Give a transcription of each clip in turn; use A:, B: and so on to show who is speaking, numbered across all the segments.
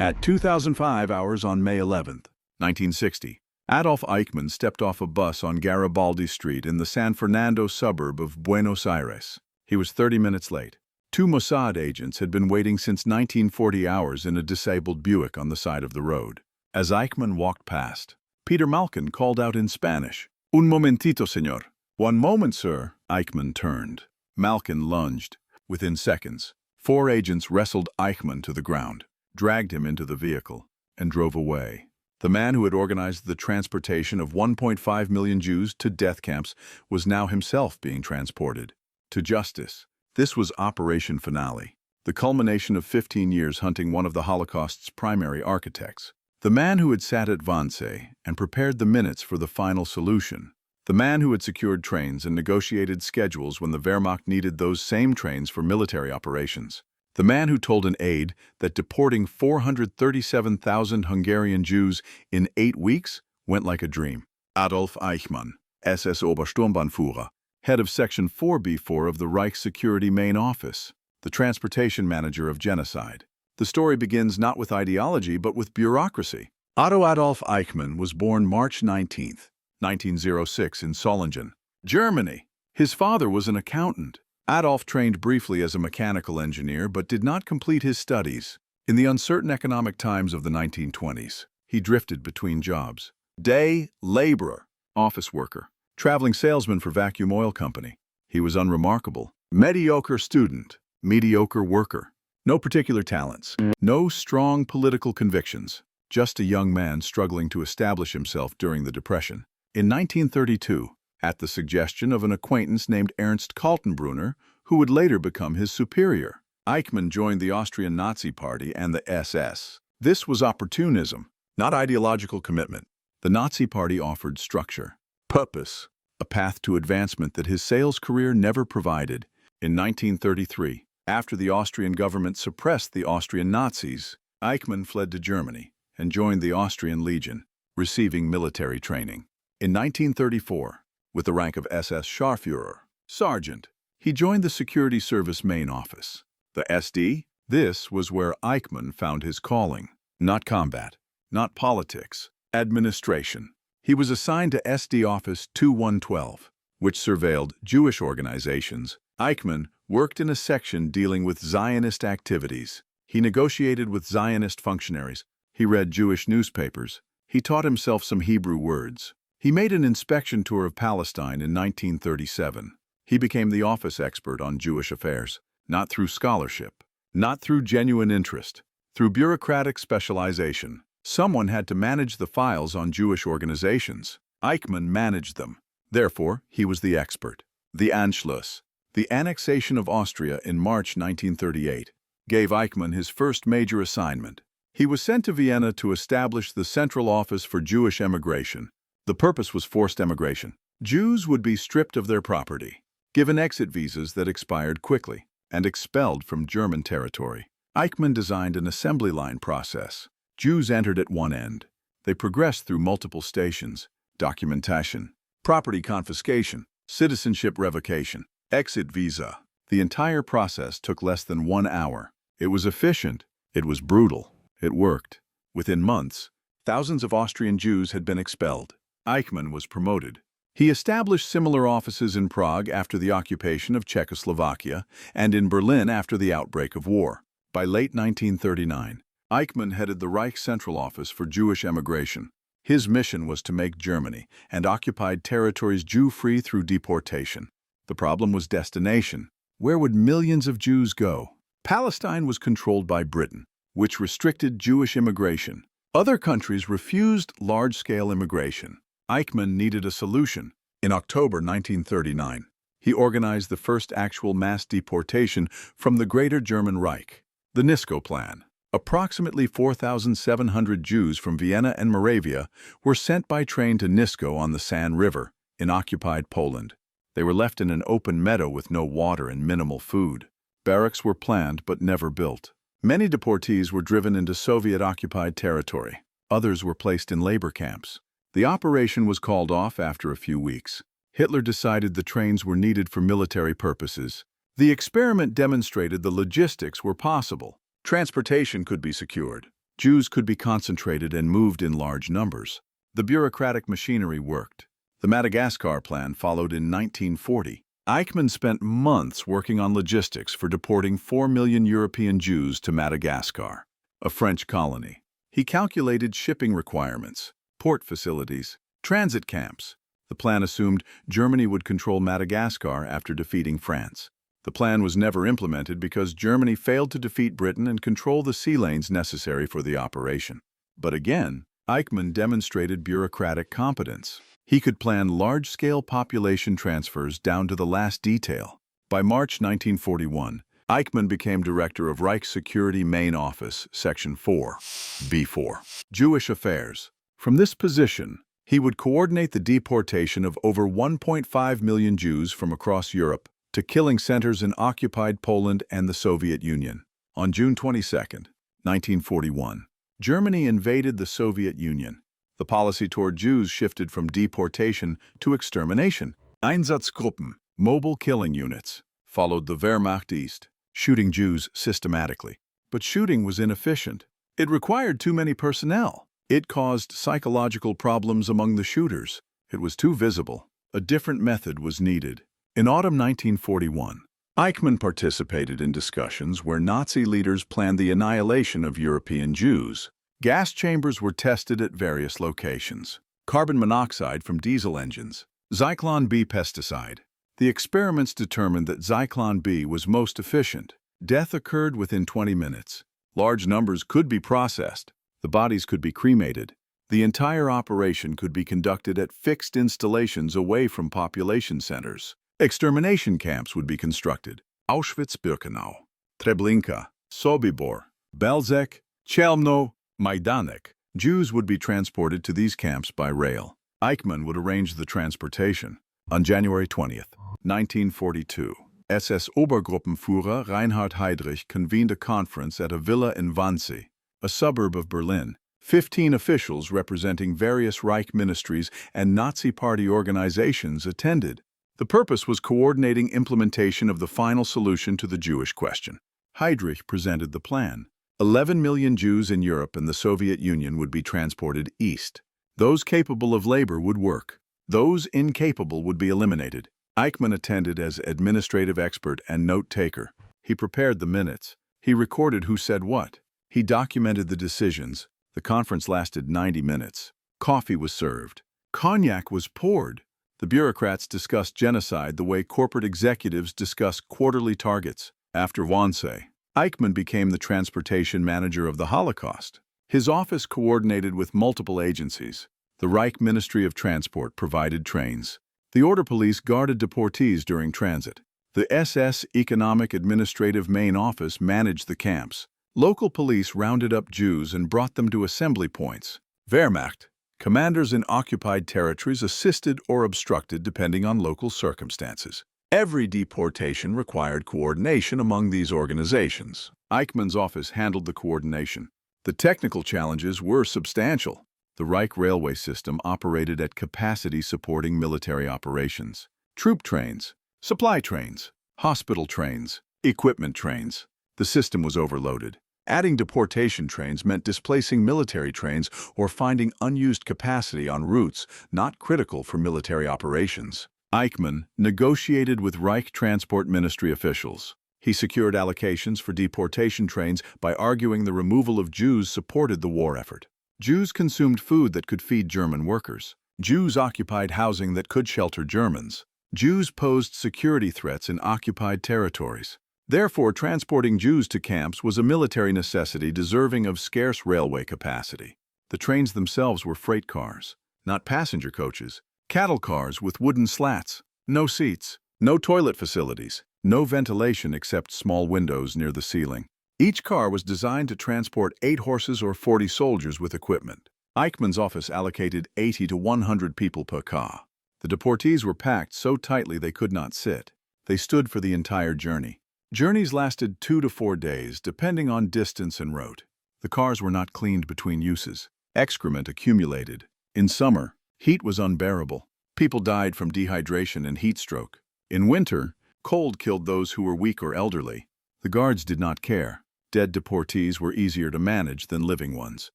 A: At 2005 hours on May 11, 1960, Adolf Eichmann stepped off a bus on Garibaldi Street in the San Fernando suburb of Buenos Aires. He was 30 minutes late. Two Mossad agents had been waiting since 1940 hours in a disabled Buick on the side of the road. As Eichmann walked past, Peter Malkin called out in Spanish, "Un momentito, señor." "One moment, sir." Eichmann turned. Malkin lunged. Within seconds, 4 agents wrestled Eichmann to the ground, dragged him into the vehicle, and drove away. The man who had organized the transportation of 1.5 million Jews to death camps was now himself being transported to justice. This was Operation Finale, the culmination of 15 years hunting one of the Holocaust's primary architects. The man who had sat at Wannsee and prepared the minutes for the final solution. The man who had secured trains and negotiated schedules when the Wehrmacht needed those same trains for military operations. The man who told an aide that deporting 437,000 Hungarian Jews in 8 weeks went like a dream. Adolf Eichmann, SS Obersturmbannführer, head of Section 4B4 of the Reich Security Main Office, the transportation manager of genocide. The story begins not with ideology but with bureaucracy. Otto Adolf Eichmann was born March 19, 1906 in Solingen, Germany. His father was an accountant. Adolf trained briefly as a mechanical engineer but did not complete his studies. In the uncertain economic times of the 1920s, he drifted between jobs. Day laborer, office worker, traveling salesman for vacuum oil company. He was unremarkable. Mediocre student, mediocre worker. No particular talents, no strong political convictions. Just a young man struggling to establish himself during the Depression. In 1932, at the suggestion of an acquaintance named Ernst Kaltenbrunner, who would later become his superior, Eichmann joined the Austrian Nazi Party and the SS. This was opportunism, not ideological commitment. The Nazi Party offered structure, purpose, a path to advancement that his sales career never provided. In 1933, after the Austrian government suppressed the Austrian Nazis, Eichmann fled to Germany and joined the Austrian Legion, receiving military training. In 1934, with the rank of SS Scharführer, sergeant, he joined the Security Service main office. The SD? This was where Eichmann found his calling. Not combat, not politics, administration. He was assigned to SD Office 2112, which surveilled Jewish organizations. Eichmann worked in a section dealing with Zionist activities. He negotiated with Zionist functionaries. He read Jewish newspapers. He taught himself some Hebrew words. He made an inspection tour of Palestine in 1937. He became the office expert on Jewish affairs, not through scholarship, not through genuine interest, through bureaucratic specialization. Someone had to manage the files on Jewish organizations. Eichmann managed them. Therefore, he was the expert. The Anschluss, the annexation of Austria in March 1938, gave Eichmann his first major assignment. He was sent to Vienna to establish the Central Office for Jewish Emigration. The purpose was forced emigration. Jews would be stripped of their property, given exit visas that expired quickly, and expelled from German territory. Eichmann designed an assembly line process. Jews entered at one end. They progressed through multiple stations: documentation, property confiscation, citizenship revocation, exit visa. The entire process took less than 1 hour. It was efficient. It was brutal. It worked. Within months, thousands of Austrian Jews had been expelled. Eichmann was promoted. He established similar offices in Prague after the occupation of Czechoslovakia and in Berlin after the outbreak of war. By late 1939, Eichmann headed the Reich Central Office for Jewish Emigration. His mission was to make Germany and occupied territories Jew-free through deportation. The problem was destination. Where would millions of Jews go? Palestine was controlled by Britain, which restricted Jewish immigration. Other countries refused large-scale immigration. Eichmann needed a solution. In October 1939, he organized the first actual mass deportation from the Greater German Reich, the Nisko Plan. Approximately 4,700 Jews from Vienna and Moravia were sent by train to Nisko on the San River in occupied Poland. They were left in an open meadow with no water and minimal food. Barracks were planned but never built. Many deportees were driven into Soviet-occupied territory. Others were placed in labor camps. The operation was called off after a few weeks. Hitler decided the trains were needed for military purposes. The experiment demonstrated the logistics were possible. Transportation could be secured. Jews could be concentrated and moved in large numbers. The bureaucratic machinery worked. The Madagascar Plan followed in 1940. Eichmann spent months working on logistics for deporting 4 million European Jews to Madagascar, a French colony. He calculated shipping requirements, port facilities, transit camps. The plan assumed Germany would control Madagascar after defeating France. The plan was never implemented because Germany failed to defeat Britain and control the sea lanes necessary for the operation. But again, Eichmann demonstrated bureaucratic competence. He could plan large-scale population transfers down to the last detail. By March 1941, Eichmann became director of Reich Security Main Office, Section 4, B4, Jewish Affairs. From this position, he would coordinate the deportation of over 1.5 million Jews from across Europe to killing centers in occupied Poland and the Soviet Union. On June 22, 1941, Germany invaded the Soviet Union. The policy toward Jews shifted from deportation to extermination. Einsatzgruppen, mobile killing units, followed the Wehrmacht east, shooting Jews systematically. But shooting was inefficient. It required too many personnel. It caused psychological problems among the shooters. It was too visible. A different method was needed. In autumn 1941, Eichmann participated in discussions where Nazi leaders planned the annihilation of European Jews. Gas chambers were tested at various locations. Carbon monoxide from diesel engines. Zyklon B pesticide. The experiments determined that Zyklon B was most efficient. Death occurred within 20 minutes. Large numbers could be processed. The bodies could be cremated. The entire operation could be conducted at fixed installations away from population centers. Extermination camps would be constructed. Auschwitz-Birkenau, Treblinka, Sobibor, Belzec, Chelmno, Majdanek. Jews would be transported to these camps by rail. Eichmann would arrange the transportation. On January 20, 1942, SS Obergruppenführer Reinhard Heydrich convened a conference at a villa in Wannsee, a suburb of Berlin. 15 officials representing various Reich ministries and Nazi Party organizations attended. The purpose was coordinating implementation of the final solution to the Jewish question. Heydrich presented the plan. 11 million Jews in Europe and the Soviet Union would be transported east. Those capable of labor would work. Those incapable would be eliminated. Eichmann attended as administrative expert and note-taker. He prepared the minutes. He recorded who said what. He documented the decisions. The conference lasted 90 minutes. Coffee was served. Cognac was poured. The bureaucrats discussed genocide the way corporate executives discuss quarterly targets. After Wannsee, Eichmann became the transportation manager of the Holocaust. His office coordinated with multiple agencies. The Reich Ministry of Transport provided trains. The Order Police guarded deportees during transit. The SS Economic Administrative Main Office managed the camps. Local police rounded up Jews and brought them to assembly points. Wehrmacht, commanders in occupied territories, assisted or obstructed depending on local circumstances. Every deportation required coordination among these organizations. Eichmann's office handled the coordination. The technical challenges were substantial. The Reich railway system operated at capacity supporting military operations. Troop trains, supply trains, hospital trains, equipment trains. The system was overloaded. Adding deportation trains meant displacing military trains or finding unused capacity on routes not critical for military operations. Eichmann negotiated with Reich Transport Ministry officials. He secured allocations for deportation trains by arguing the removal of Jews supported the war effort. Jews consumed food that could feed German workers. Jews occupied housing that could shelter Germans. Jews posed security threats in occupied territories. Therefore, transporting Jews to camps was a military necessity deserving of scarce railway capacity. The trains themselves were freight cars, not passenger coaches. Cattle cars with wooden slats, no seats, no toilet facilities, no ventilation except small windows near the ceiling. Each car was designed to transport 8 horses or 40 soldiers with equipment. Eichmann's office allocated 80 to 100 people per car. The deportees were packed so tightly they could not sit. They stood for the entire journey. Journeys lasted 2 to 4 days, depending on distance and route. The cars were not cleaned between uses. Excrement accumulated. In summer, heat was unbearable. People died from dehydration and heat stroke. In winter, cold killed those who were weak or elderly. The guards did not care. Dead deportees were easier to manage than living ones.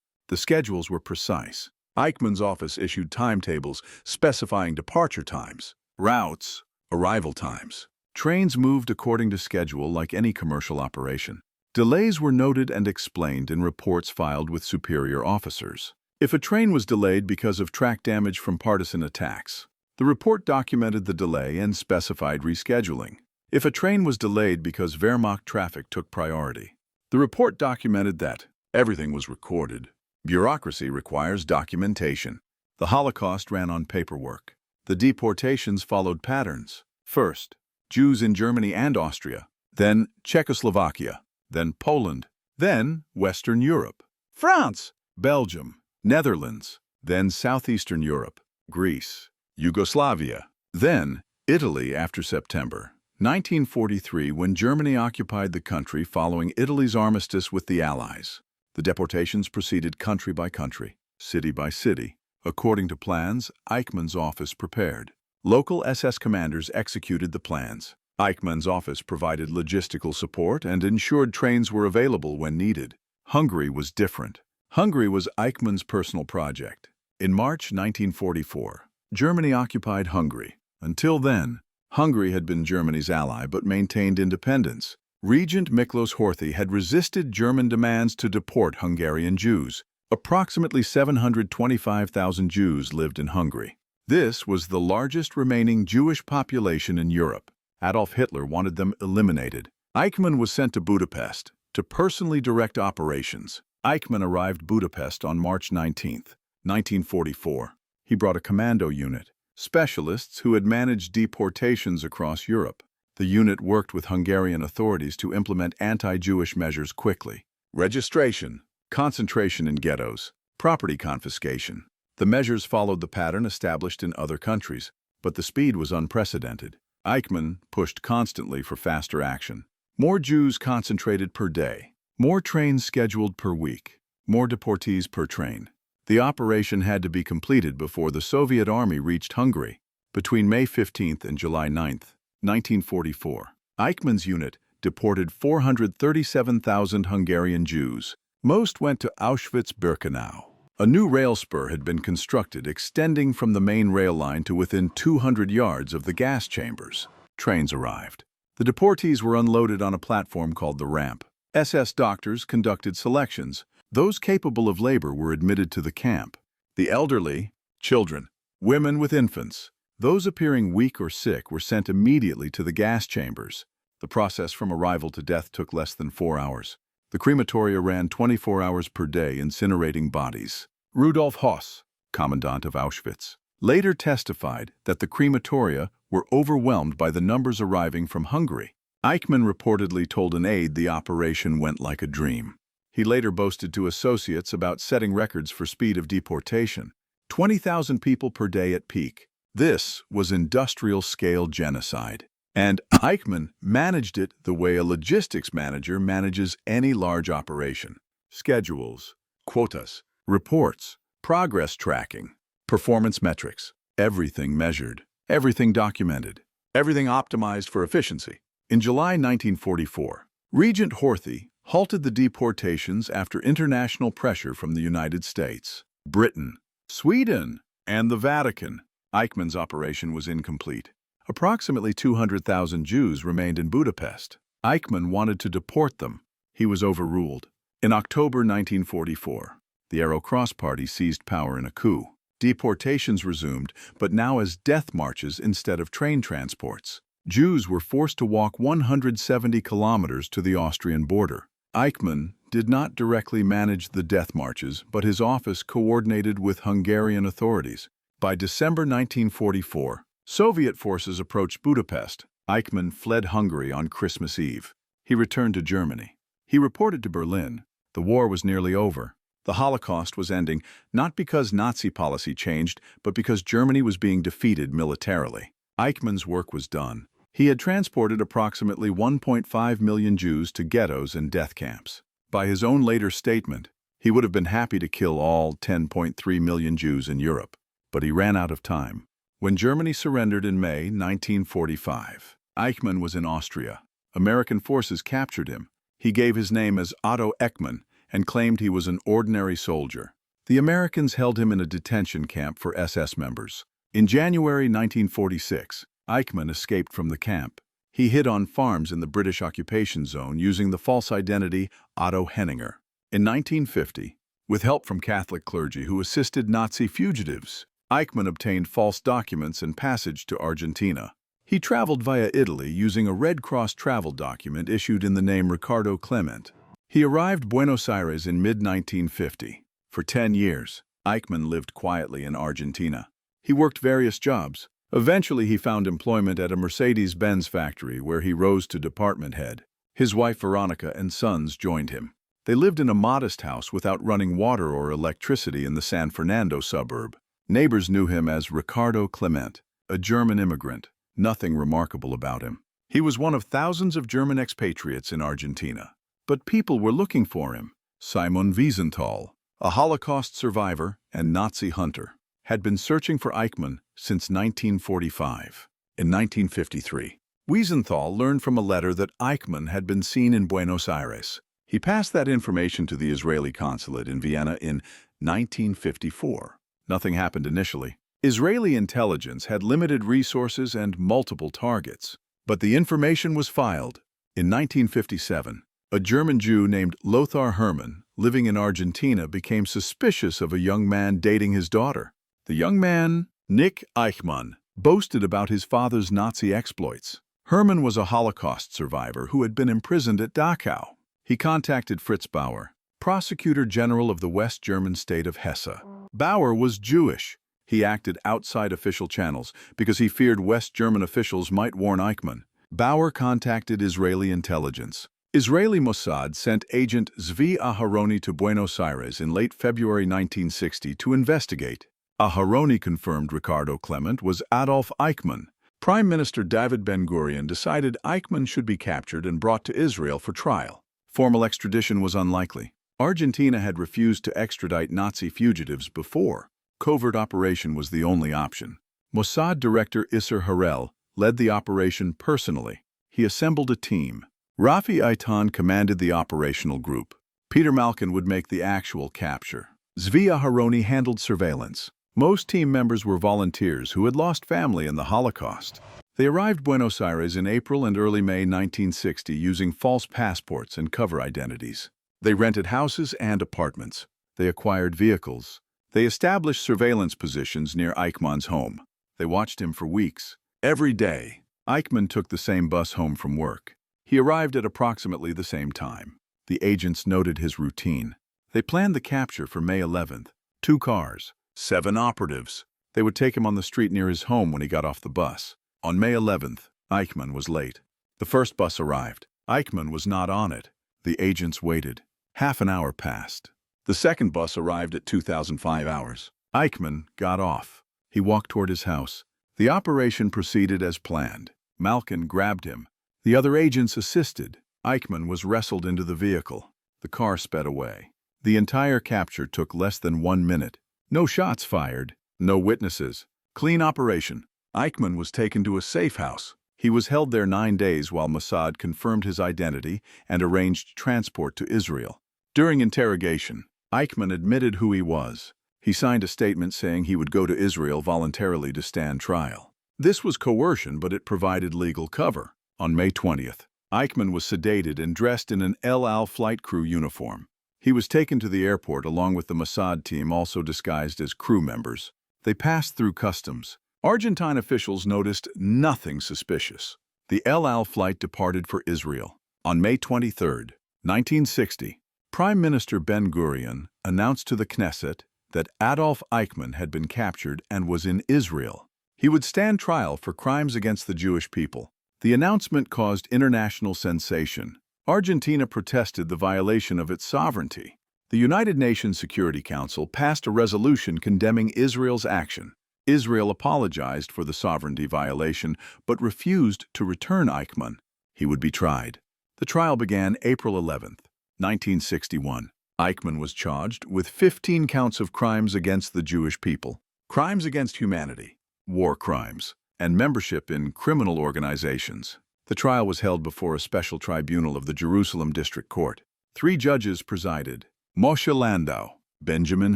A: The schedules were precise. Eichmann's office issued timetables specifying departure times, routes, arrival times. Trains moved according to schedule like any commercial operation. Delays were noted and explained in reports filed with superior officers. If a train was delayed because of track damage from partisan attacks, the report documented the delay and specified rescheduling. If a train was delayed because Wehrmacht traffic took priority, the report documented that everything was recorded. Bureaucracy requires documentation. The Holocaust ran on paperwork. The deportations followed patterns. First, Jews in Germany and Austria, then Czechoslovakia, then Poland, then Western Europe, France, Belgium, Netherlands, then Southeastern Europe, Greece, Yugoslavia, then Italy after September 1943, when Germany occupied the country following Italy's armistice with the Allies. The deportations proceeded country by country, city by city, according to plans Eichmann's office prepared. Local SS commanders executed the plans. Eichmann's office provided logistical support and ensured trains were available when needed. Hungary was different. Hungary was Eichmann's personal project. In March 1944, Germany occupied Hungary. Until then, Hungary had been Germany's ally but maintained independence. Regent Miklos Horthy had resisted German demands to deport Hungarian Jews. Approximately 725,000 Jews lived in Hungary. This was the largest remaining Jewish population in Europe. Adolf Hitler wanted them eliminated. Eichmann was sent to Budapest to personally direct operations. Eichmann arrived Budapest on March 19, 1944. He brought a commando unit, specialists who had managed deportations across Europe. The unit worked with Hungarian authorities to implement anti-Jewish measures quickly. Registration, concentration in ghettos, property confiscation. The measures followed the pattern established in other countries, but the speed was unprecedented. Eichmann pushed constantly for faster action. More Jews concentrated per day, more trains scheduled per week, more deportees per train. The operation had to be completed before the Soviet army reached Hungary. Between May 15 and July 9, 1944, Eichmann's unit deported 437,000 Hungarian Jews. Most went to Auschwitz-Birkenau. A new rail spur had been constructed extending from the main rail line to within 200 yards of the gas chambers. Trains arrived. The deportees were unloaded on a platform called the ramp. SS doctors conducted selections. Those capable of labor were admitted to the camp. The elderly, children, women with infants, those appearing weak or sick were sent immediately to the gas chambers. The process from arrival to death took less than 4 hours. The crematoria ran 24 hours per day, incinerating bodies. Rudolf Höss, commandant of Auschwitz, later testified that the crematoria were overwhelmed by the numbers arriving from Hungary. Eichmann reportedly told an aide the operation went like a dream. He later boasted to associates about setting records for speed of deportation. 20,000 people per day at peak. This was industrial-scale genocide. And Eichmann managed it the way a logistics manager manages any large operation. Schedules, quotas, reports, progress tracking, performance metrics, everything measured, everything documented, everything optimized for efficiency. In July 1944, Regent Horthy halted the deportations after international pressure from the United States, Britain, Sweden, and the Vatican. Eichmann's operation was incomplete. Approximately 200,000 Jews remained in Budapest. Eichmann wanted to deport them. He was overruled. In October 1944, the Arrow Cross Party seized power in a coup. Deportations resumed, but now as death marches instead of train transports. Jews were forced to walk 170 kilometers to the Austrian border. Eichmann did not directly manage the death marches, but his office coordinated with Hungarian authorities. By December 1944, Soviet forces approached Budapest. Eichmann fled Hungary on Christmas Eve. He returned to Germany. He reported to Berlin. The war was nearly over. The Holocaust was ending, not because Nazi policy changed, but because Germany was being defeated militarily. Eichmann's work was done. He had transported approximately 1.5 million Jews to ghettos and death camps. By his own later statement, he would have been happy to kill all 10.3 million Jews in Europe. But he ran out of time. When Germany surrendered in May 1945, Eichmann was in Austria. American forces captured him. He gave his name as Otto Eichmann and claimed he was an ordinary soldier. The Americans held him in a detention camp for SS members. In January 1946, Eichmann escaped from the camp. He hid on farms in the British occupation zone using the false identity Otto Henninger. In 1950, with help from Catholic clergy who assisted Nazi fugitives, Eichmann obtained false documents and passage to Argentina. He traveled via Italy using a Red Cross travel document issued in the name Ricardo Clement. He arrived Buenos Aires in mid-1950. For 10 years, Eichmann lived quietly in Argentina. He worked various jobs. Eventually, he found employment at a Mercedes-Benz factory where he rose to department head. His wife Veronica and sons joined him. They lived in a modest house without running water or electricity in the San Fernando suburb. Neighbors knew him as Ricardo Clement, a German immigrant. Nothing remarkable about him. He was one of thousands of German expatriates in Argentina. But people were looking for him. Simon Wiesenthal, a Holocaust survivor and Nazi hunter, had been searching for Eichmann since 1945. In 1953, Wiesenthal learned from a letter that Eichmann had been seen in Buenos Aires. He passed that information to the Israeli consulate in Vienna in 1954. Nothing happened initially. Israeli intelligence had limited resources and multiple targets. But the information was filed. In 1957, a German Jew named Lothar Hermann, living in Argentina, became suspicious of a young man dating his daughter. The young man, Nick Eichmann, boasted about his father's Nazi exploits. Hermann was a Holocaust survivor who had been imprisoned at Dachau. He contacted Fritz Bauer, prosecutor general of the West German state of Hesse. Bauer was Jewish. He acted outside official channels because he feared West German officials might warn Eichmann. Bauer contacted Israeli intelligence. Israeli Mossad sent agent Zvi Aharoni to Buenos Aires in late February 1960 to investigate. Aharoni confirmed Ricardo Clement was Adolf Eichmann. Prime Minister David Ben-Gurion decided Eichmann should be captured and brought to Israel for trial. Formal extradition was unlikely. Argentina had refused to extradite Nazi fugitives before. Covert operation was the only option. Mossad director Isser Harel led the operation personally. He assembled a team. Rafi Eitan commanded the operational group. Peter Malkin would make the actual capture. Zvi Aharoni handled surveillance. Most team members were volunteers who had lost family in the Holocaust. They arrived Buenos Aires in April and early May 1960 using false passports and cover identities. They rented houses and apartments. They acquired vehicles. They established surveillance positions near Eichmann's home. They watched him for weeks. Every day, Eichmann took the same bus home from work. He arrived at approximately the same time. The agents noted his routine. They planned the capture for May 11th. 2 cars, 7 operatives. They would take him on the street near his home when he got off the bus. On May 11th, Eichmann was late. The first bus arrived. Eichmann was not on it. The agents waited. Half an hour passed. The second bus arrived at 2005 hours. Eichmann got off. He walked toward his house. The operation proceeded as planned. Malkin grabbed him. The other agents assisted. Eichmann was wrestled into the vehicle. The car sped away. The entire capture took less than 1 minute. No shots fired. No witnesses. Clean operation. Eichmann was taken to a safe house. He was held there 9 days while Mossad confirmed his identity and arranged transport to Israel. During interrogation, Eichmann admitted who he was. He signed a statement saying he would go to Israel voluntarily to stand trial. This was coercion, but it provided legal cover. On May 20th, Eichmann was sedated and dressed in an El Al flight crew uniform. He was taken to the airport along with the Mossad team, also disguised as crew members. They passed through customs. Argentine officials noticed nothing suspicious. The El Al flight departed for Israel. On May 23rd, 1960, Prime Minister Ben-Gurion announced to the Knesset that Adolf Eichmann had been captured and was in Israel. He would stand trial for crimes against the Jewish people. The announcement caused international sensation. Argentina protested the violation of its sovereignty. The United Nations Security Council passed a resolution condemning Israel's action. Israel apologized for the sovereignty violation, but refused to return Eichmann. He would be tried. The trial began April 11th, 1961. Eichmann was charged with 15 counts of crimes against the Jewish people, crimes against humanity, war crimes, and membership in criminal organizations. The trial was held before a special tribunal of the Jerusalem District Court. 3 judges presided: Moshe Landau, Benjamin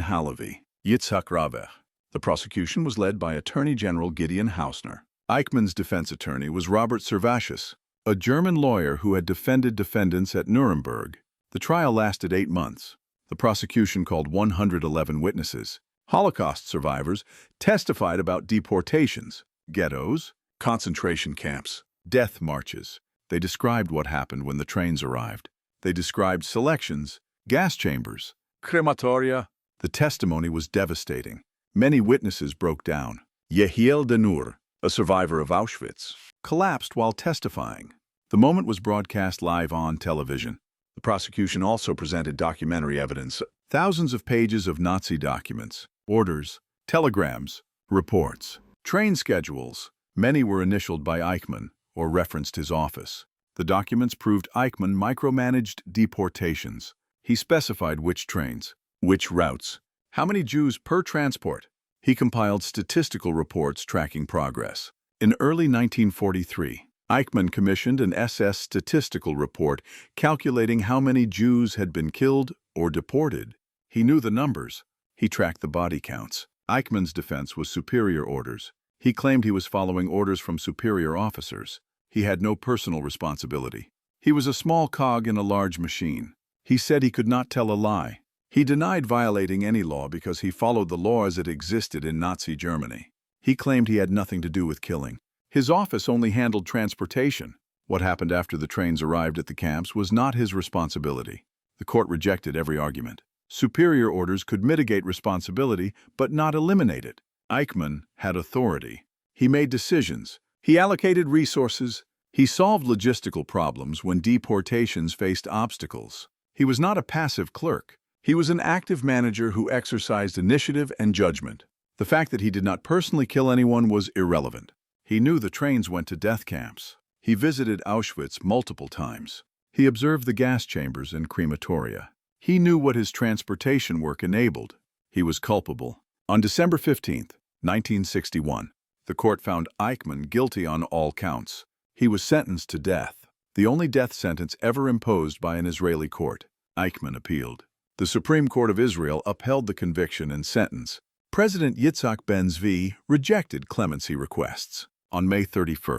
A: Halevi, Yitzhak Ravech. The prosecution was led by Attorney General Gideon Hausner. Eichmann's defense attorney was Robert Servatius, a German lawyer who had defended defendants at Nuremberg. The trial lasted 8 months. The prosecution called 111 witnesses. Holocaust survivors testified about deportations, ghettos, concentration camps, death marches. They described what happened when the trains arrived. They described selections, gas chambers, crematoria. The testimony was devastating. Many witnesses broke down. Yehiel Denur, a survivor of Auschwitz, collapsed while testifying. The moment was broadcast live on television. The prosecution also presented documentary evidence, thousands of pages of Nazi documents, orders, telegrams, reports, train schedules. Many were initialed by Eichmann or referenced his office. The documents proved Eichmann micromanaged deportations. He specified which trains, which routes, how many Jews per transport. He compiled statistical reports tracking progress. In early 1943, Eichmann commissioned an SS statistical report calculating how many Jews had been killed or deported. He knew the numbers. He tracked the body counts. Eichmann's defense was superior orders. He claimed he was following orders from superior officers. He had no personal responsibility. He was a small cog in a large machine. He said he could not tell a lie. He denied violating any law because he followed the law as it existed in Nazi Germany. He claimed he had nothing to do with killing. His office only handled transportation. What happened after the trains arrived at the camps was not his responsibility. The court rejected every argument. Superior orders could mitigate responsibility, but not eliminate it. Eichmann had authority. He made decisions. He allocated resources. He solved logistical problems when deportations faced obstacles. He was not a passive clerk. He was an active manager who exercised initiative and judgment. The fact that he did not personally kill anyone was irrelevant. He knew the trains went to death camps. He visited Auschwitz multiple times. He observed the gas chambers and crematoria. He knew what his transportation work enabled. He was culpable. On December 15, 1961, the court found Eichmann guilty on all counts. He was sentenced to death, the only death sentence ever imposed by an Israeli court. Eichmann appealed. The Supreme Court of Israel upheld the conviction and sentence. President Yitzhak Ben-Zvi rejected clemency requests. On May 31,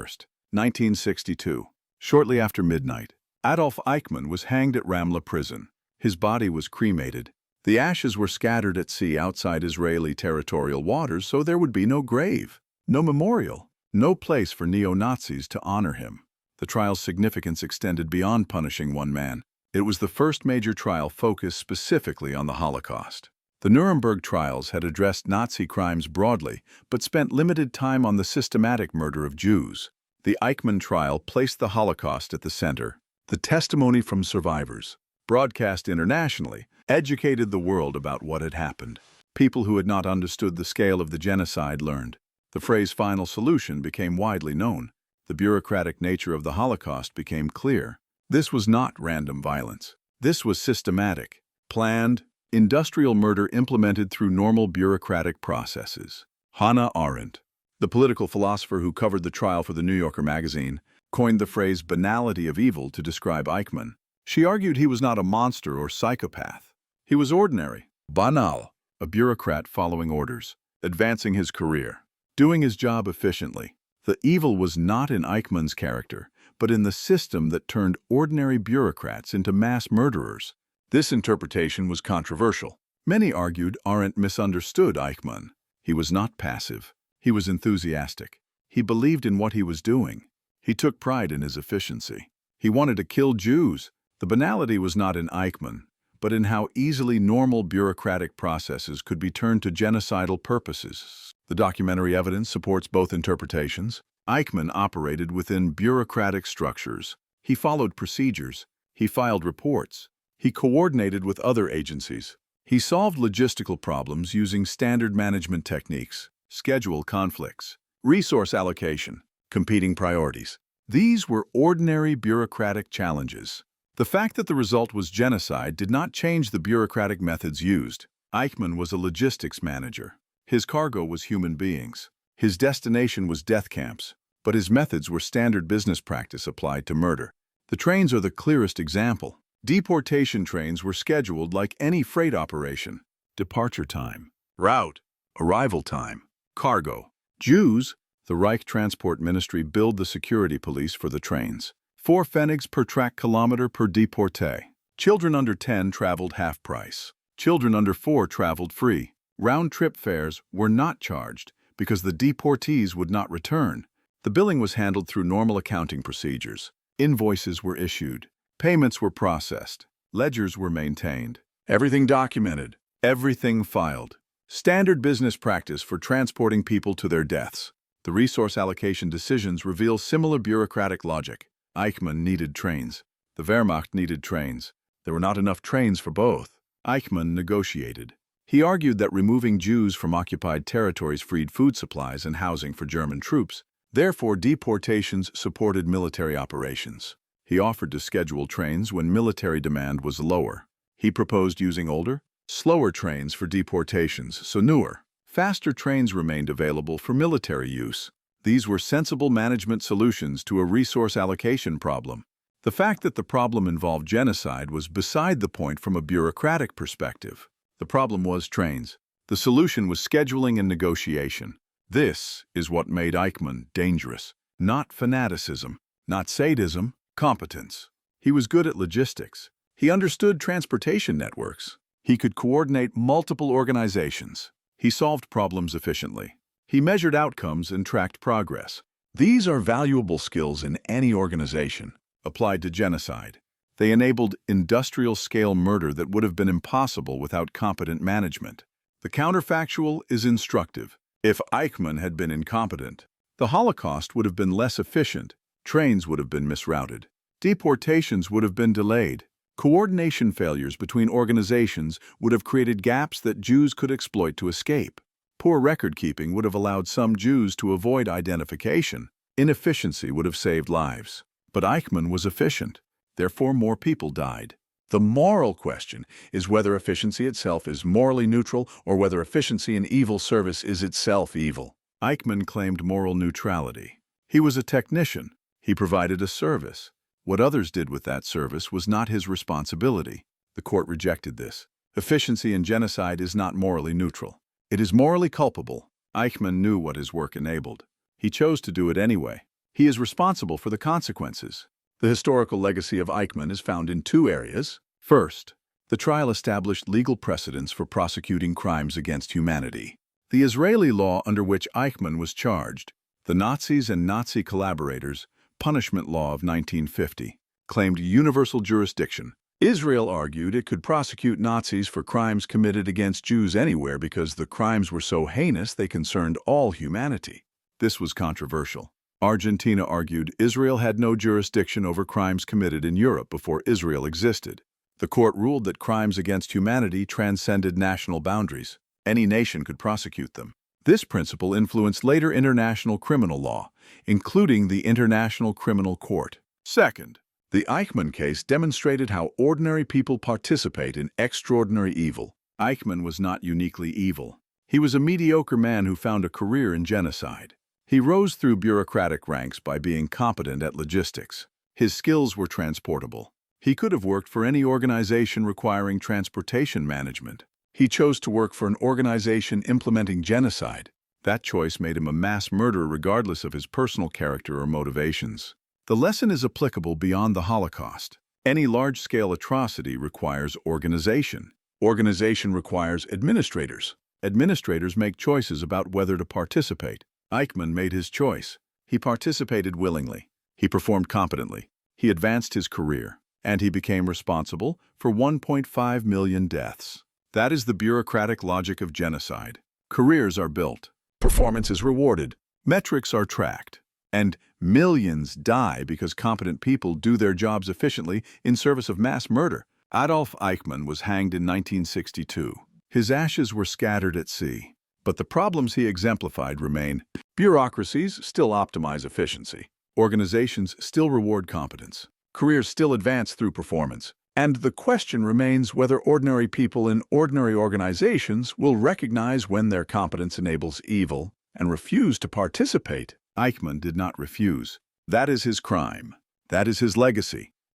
A: 1962, shortly after midnight, Adolf Eichmann was hanged at Ramla prison. His body was cremated. The ashes were scattered at sea outside Israeli territorial waters, so there would be no grave, no memorial, no place for neo-Nazis to honor him. The trial's significance extended beyond punishing one man. It was the first major trial focused specifically on the Holocaust. The Nuremberg trials had addressed Nazi crimes broadly, but spent limited time on the systematic murder of Jews. The Eichmann trial placed the Holocaust at the center. The testimony from survivors, broadcast internationally, educated the world about what had happened. People who had not understood the scale of the genocide learned. The phrase "final solution" became widely known. The bureaucratic nature of the Holocaust became clear. This was not random violence. This was systematic, planned, industrial murder implemented through normal bureaucratic processes. Hannah Arendt, the political philosopher who covered the trial for the New Yorker magazine, coined the phrase "banality of evil" to describe Eichmann. She argued he was not a monster or psychopath. He was ordinary, banal, a bureaucrat following orders, advancing his career, doing his job efficiently. The evil was not in Eichmann's character, but in the system that turned ordinary bureaucrats into mass murderers. This interpretation was controversial. Many argued Arendt misunderstood Eichmann. He was not passive. He was enthusiastic. He believed in what he was doing. He took pride in his efficiency. He wanted to kill Jews. The banality was not in Eichmann, but in how easily normal bureaucratic processes could be turned to genocidal purposes. The documentary evidence supports both interpretations. Eichmann operated within bureaucratic structures. He followed procedures. He filed reports. He coordinated with other agencies. He solved logistical problems using standard management techniques, schedule conflicts, resource allocation, competing priorities. These were ordinary bureaucratic challenges. The fact that the result was genocide did not change the bureaucratic methods used. Eichmann was a logistics manager. His cargo was human beings. His destination was death camps. but his methods were standard business practice applied to murder. The trains are the clearest example. Deportation trains were scheduled like any freight operation. Departure time, route, arrival time, cargo. Jews, the Reich Transport Ministry billed the security police for the trains. 4 pfennigs per track kilometer per deporté. Children under 10 traveled half price. Children under 4 traveled free. Round-trip fares were not charged because the deportees would not return. The billing was handled through normal accounting procedures. Invoices were issued. Payments were processed. Ledgers were maintained. Everything documented. Everything filed. Standard business practice for transporting people to their deaths. The resource allocation decisions reveal similar bureaucratic logic. Eichmann needed trains. The Wehrmacht needed trains. There were not enough trains for both. Eichmann negotiated. He argued that removing Jews from occupied territories freed food supplies and housing for German troops. Therefore, deportations supported military operations. He offered to schedule trains when military demand was lower. He proposed using older, slower trains for deportations, so newer, faster trains remained available for military use. These were sensible management solutions to a resource allocation problem. The fact that the problem involved genocide was beside the point from a bureaucratic perspective. The problem was trains. The solution was scheduling and negotiation. This is what made Eichmann dangerous. Not fanaticism, not sadism, competence. He was good at logistics. He understood transportation networks. He could coordinate multiple organizations. He solved problems efficiently. He measured outcomes and tracked progress. These are valuable skills in any organization. Applied to genocide, they enabled industrial-scale murder that would have been impossible without competent management. The counterfactual is instructive. If Eichmann had been incompetent, the Holocaust would have been less efficient, trains would have been misrouted, deportations would have been delayed, coordination failures between organizations would have created gaps that Jews could exploit to escape. Poor record-keeping would have allowed some Jews to avoid identification. Inefficiency would have saved lives. But Eichmann was efficient. Therefore, more people died. The moral question is whether efficiency itself is morally neutral or whether efficiency in evil service is itself evil. Eichmann claimed moral neutrality. He was a technician. He provided a service. What others did with that service was not his responsibility. The court rejected this. Efficiency in genocide is not morally neutral. It is morally culpable. Eichmann knew what his work enabled. He chose to do it anyway. He is responsible for the consequences. The historical legacy of Eichmann is found in 2 areas. First, the trial established legal precedents for prosecuting crimes against humanity. The Israeli law under which Eichmann was charged, the Nazis and Nazi collaborators, punishment law of 1950, claimed universal jurisdiction. Israel argued it could prosecute Nazis for crimes committed against Jews anywhere because the crimes were so heinous they concerned all humanity. This was controversial. Argentina argued Israel had no jurisdiction over crimes committed in Europe before Israel existed. The court ruled that crimes against humanity transcended national boundaries. Any nation could prosecute them. This principle influenced later international criminal law, including the International Criminal Court. Second, the Eichmann case demonstrated how ordinary people participate in extraordinary evil. Eichmann was not uniquely evil. He was a mediocre man who found a career in genocide. He rose through bureaucratic ranks by being competent at logistics. His skills were transportable. He could have worked for any organization requiring transportation management. He chose to work for an organization implementing genocide. That choice made him a mass murderer regardless of his personal character or motivations. The lesson is applicable beyond the Holocaust. Any large-scale atrocity requires organization. Organization requires administrators. Administrators make choices about whether to participate. Eichmann made his choice. He participated willingly. He performed competently. He advanced his career. And he became responsible for 1.5 million deaths. That is the bureaucratic logic of genocide. Careers are built. Performance is rewarded. Metrics are tracked. And millions die because competent people do their jobs efficiently in service of mass murder. Adolf Eichmann was hanged in 1962. His ashes were scattered at sea. But the problems he exemplified remain. Bureaucracies still optimize efficiency. Organizations still reward competence. Careers still advance through performance. And the question remains whether ordinary people in ordinary organizations will recognize when their competence enables evil and refuse to participate. Eichmann did not refuse. That is his crime. That is his legacy.